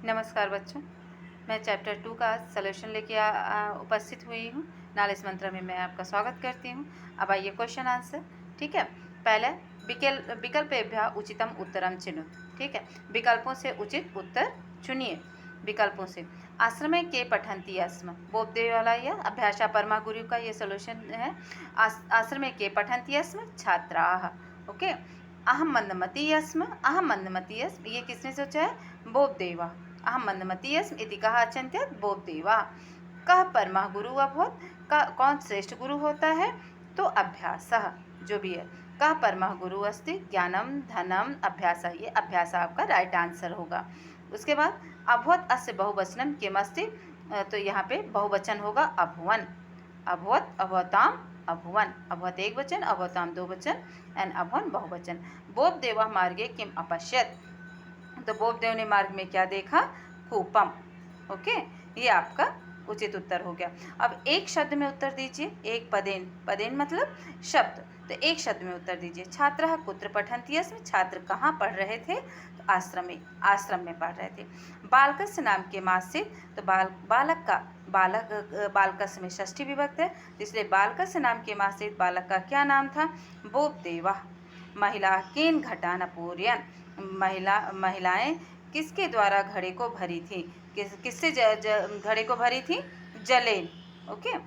नमस्कार बच्चों, मैं चैप्टर 2 का सॉल्यूशन लेके उपस्थित हुई हूँ। नॉलेज मंत्र में मैं आपका स्वागत करती हूँ। अब आइए क्वेश्चन आंसर। ठीक है, पहले विकल्पेभ्यः उचितम उत्तरम चुनो। ठीक है, विकल्पों से उचित उत्तर चुनिए। विकल्पों से आश्रमे के पठन्ति अस्म, बोधदेव वाला यह अभ्यासा परमा गुरु का ये सॉल्यूशन है। आश्रमे के पठन्ति अस्म छात्राः। ओके, अहम मंदमती अस्म, ये किसने सोचा है? बोधदेवा। अहम मंदमती अस्म इति कहा अचिन्त्यत बोधदेवा। कह परमः गुरु अभवत्, कौन श्रेष्ठ गुरु होता है? तो अभ्यासः, जो भी है। कह परमः गुरु अस्ति, ज्ञानम धनम अभ्यासः, ये अभ्यास आपका राइट आंसर होगा। उसके बाद अभवत् अस्य बहुवचनम किमस्ति, तो यहाँ पे बहुवचन होगा अभुवन। अभवत्, अभवताम, अभुवन। अभवत एक वचन, अभवताम दो वचन एंड अभुवन बहुवचन। बोधदेवः मार्गे किम अपश्यत्, तो बोधदेव ने मार्ग में क्या देखा? कूपम। ओके, ये आपका उचित उत्तर हो गया। अब एक शब्द में उत्तर दीजिए, एक पदेन। पदेन मतलब शब्द, तो एक शब्द में उत्तर दीजिए। छात्रः कुत्र पठन्ति अस्म, छात्र कहाँ पढ़ रहे थे? तो आश्रम में पढ़ रहे थे। बालकस्य नाम के मासिक, तो बालकस्य में षष्ठी विभक्त है, तो इसलिए बालकस्य नाम के मासिक बालक का क्या नाम था? बोधदेवः। महिला केन घटान अपूर्यन, महिलाएं किसके द्वारा घड़े को भरी थी? किससे घड़े को भरी थी? जलेन। ओके,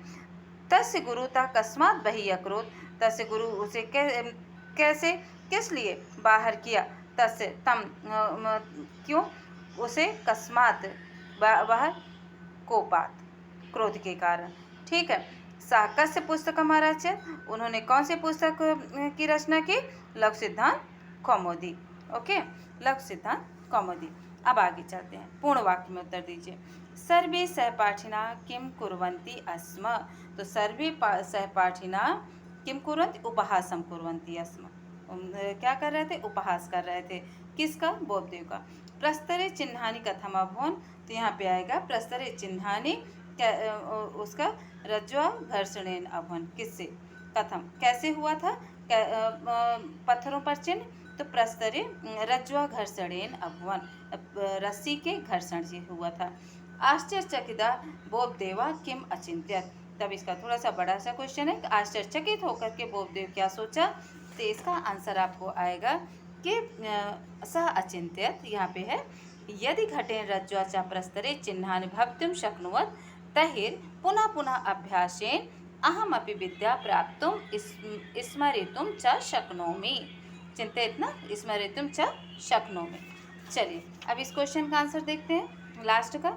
तस्य गुरुता कस्मात् बहिः अकरोत्, तस्य गुरु उसे कैसे किस लिए बाहर किया? तस्य तम क्यों उसे? कस्मात् बाहर, कोपात, क्रोध के कारण। ठीक है, साकस्य पुस्तकम् अरचयत्, उन्होंने कौन से पुस्तक की रचना की? लघु सिद्धांत कौमुदी। ओके, लघु सिद्धांत कौमुदी। अब आगे चलते हैं, पूर्ण वाक्य में उत्तर दीजिए। सर्वे सहपाठिना किम कुर्वन्ति अस्म, तो सर्वे सहपाठिना किम कुर्वन्ति, उपहासम कुर्वन्ति अस्म। क्या कर रहे थे? उपहास कर रहे थे। किसका? बोधदेव का। प्रस्तरे चिन्हानि कथम अभून्, तो यहाँ पे आएगा प्रस्तरे चिन्हानि, उसका रज्ज्वा घर्षणेन अभून्, किससे? कथम, कैसे हुआ था? पत्थरों पर चिन्ह, तो प्रस्तरे रज्ज्वा घर्षणेन अभून्, रस्सी के घर्षण से हुआ था। आश्चर्यचकिता बोधदेवा किम अचिन्त्यत, तब इसका थोड़ा सा बड़ा सा क्वेश्चन है। आश्चर्यचकित होकर के बोधदेव क्या सोचा? तो इसका आंसर आपको आएगा कि सह अचिन्त्यत, यहाँ पे है यदि घटेन रज्ज्वा च प्रस्तरे चिन्हानि भवितुं शक्नुवत् तर्हि पुनः पुनः अभ्यासेन अहमपि विद्या प्राप्तुं स्मरितुं च शक्नोमि। चिंतित न, स्मरितुं च शक्नोमि। चलिए अब इस क्वेश्चन का आंसर देखते हैं लास्ट का।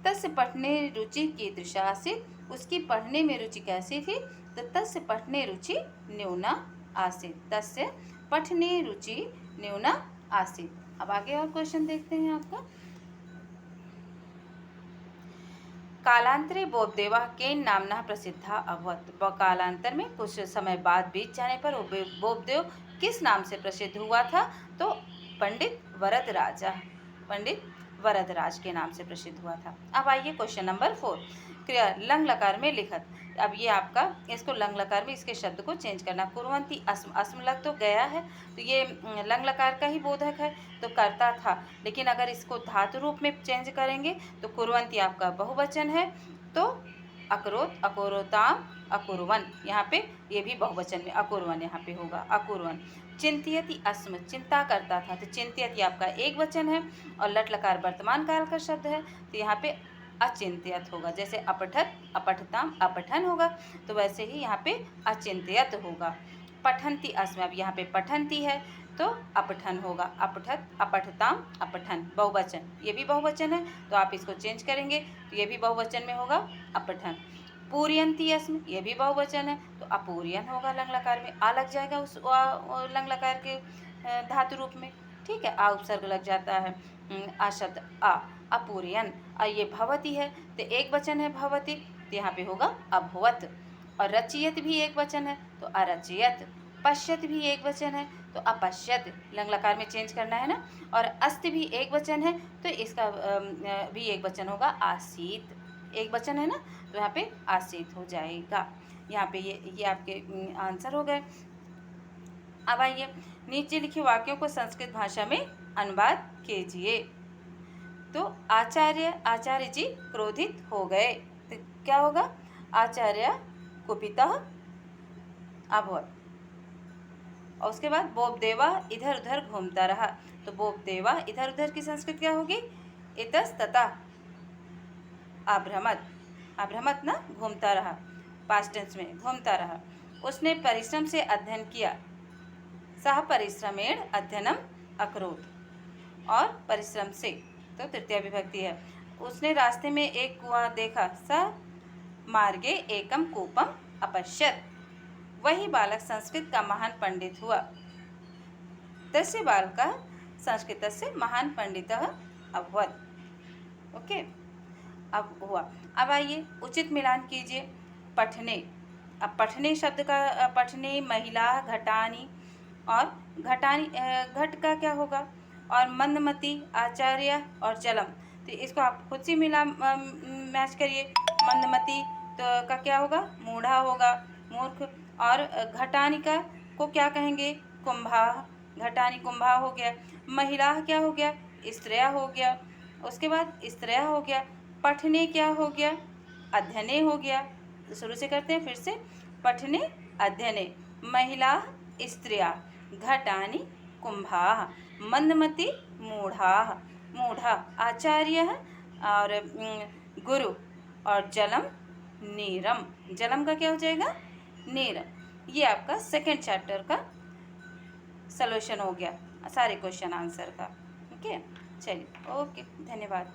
तस्य पठने रुचि कीदृशा आसीत्, उसकी पढ़ने में रुचि कैसी थी? तो तस्य पठने रुचि न्यूना आसीत्, तस्य पठने रुचि न्यूना आसीत्। अब आगे और क्वेश्चन देखते हैं आपका। कालांतरे बोधदेवा केन नामना प्रसिद्धा अभवत्, कालांतर में कुछ समय बाद बीत जाने पर बोधदेव किस नाम से प्रसिद्ध हुआ था? तो पंडित वरदराज के नाम से प्रसिद्ध हुआ था। अब आइए क्वेश्चन नंबर 4, क्रिया लंग लकार में लिखत। अब ये आपका, इसको लंग लकार में इसके शब्द को चेंज करना। कुर्वन्ति अस्म, अस्म लग तो गया है, तो ये लंग लकार का ही बोधक है, तो करता था। लेकिन अगर इसको धातु रूप में चेंज करेंगे तो कुर्वन्ति आपका बहुवचन है, तो अकरोत, अकोरोताम, अकुर्वन, यहाँ पे ये भी बहुवचन में अकुर्वन यहाँ पे होगा, अकुर्वन। चिंत्यति अस्म, चिंता करता था, तो चिंत्यति आपका एक वचन है और लट लकार वर्तमान काल का शब्द है, तो यहाँ पे अचिंत्यत होगा। जैसे अपठत, अपठताम, अपठन होगा, तो वैसे ही यहाँ पे अचिंत्यत होगा। पठन्ति अस्म, अब यहाँ पे पठन्ति है तो अपठन होगा, अपठत, अपठताम, अपठन, बहुवचन, ये भी बहुवचन है, तो आप इसको चेंज करेंगे तो ये भी बहुवचन में होगा, अपठन। पूर्यन्ति अस्म, ये भी बहुवचन है, तो अपूर्यन होगा, लंग लकार में आ लग जाएगा उस लंग लकार के धातु रूप में। ठीक है, आ उपसर्ग लग जाता है, आ शब्द आ, अपूर्यन। और ये भवती है, तो एक वचन है भवती, तो यहाँ पे होगा अभवत। और रचियत भी एक वचन है, तो अरचियत। पश्यत भी एक वचन है, तो अपश्यत, लंग लकार में चेंज करना है ना। और अस्ति भी एक वचन है, तो इसका भी एक वचन होगा, आसीत, एक वचन है ना, तो यहाँ पे आसीत हो जाएगा। यहाँ पे ये आपके आंसर हो गए। अब आइए नीचे लिखे वाक्यों को संस्कृत भाषा में अनुवाद कीजिए। तो आचार्य जी क्रोधित हो गए। तो क्या होगा? आचार्य कुपितः अभवत्। और उसके बाद बोपदेवा इधर उधर घूमता रहा। तो बोपदेवा इधर उधर की संस्कृत क्या होगी? इतस्ततः अभ्रमत। अभ्रमत ना घूमता रहा, पास्ट टेंस में घूमता रहा। उसने परिश्रम से अध्ययन किया। सह परिश्रमेण अध्ययनम अकरोत्। और परिश्रम से तो तृतीया विभक्ति है। उसने रास्ते में एक कुआं देखा। स मार्गे एकम कूपम अपश्यत। वही बालक संस्कृत का महान पंडित हुआ। तस्य बालकः संस्कृतस्य महान पंडितः अभवत्। ओके, अब हुआ। अब आइए उचित मिलान कीजिए। पठने, अब पठने शब्द का पठने महिला घटानी और घटानी घट का क्या होगा? और मंदमती आचार्य और जलम। तो इसको आप खुद से मिला मैच करिए। मंदमती तो का क्या होगा? मूढ़ा होगा, मूर्ख। और घटानी का को क्या कहेंगे? कुंभा। घटानी कुंभा हो गया। महिला क्या हो गया? स्त्रिया हो गया। उसके बाद स्त्रिया हो गया। पठने क्या हो गया? अध्ययने हो गया। तो शुरू से करते हैं फिर से। पठने अध्ययने महिला स्त्रिया घटानी कुंभा मंदमती मूढ़ा मूढ़ा आचार्य और गुरु और जलम नीरम। जलम का क्या हो जाएगा? नीरम। ये आपका सेकंड चैप्टर का सॉल्यूशन हो गया सारे क्वेश्चन आंसर का। ओके, चलिए, ओके, धन्यवाद।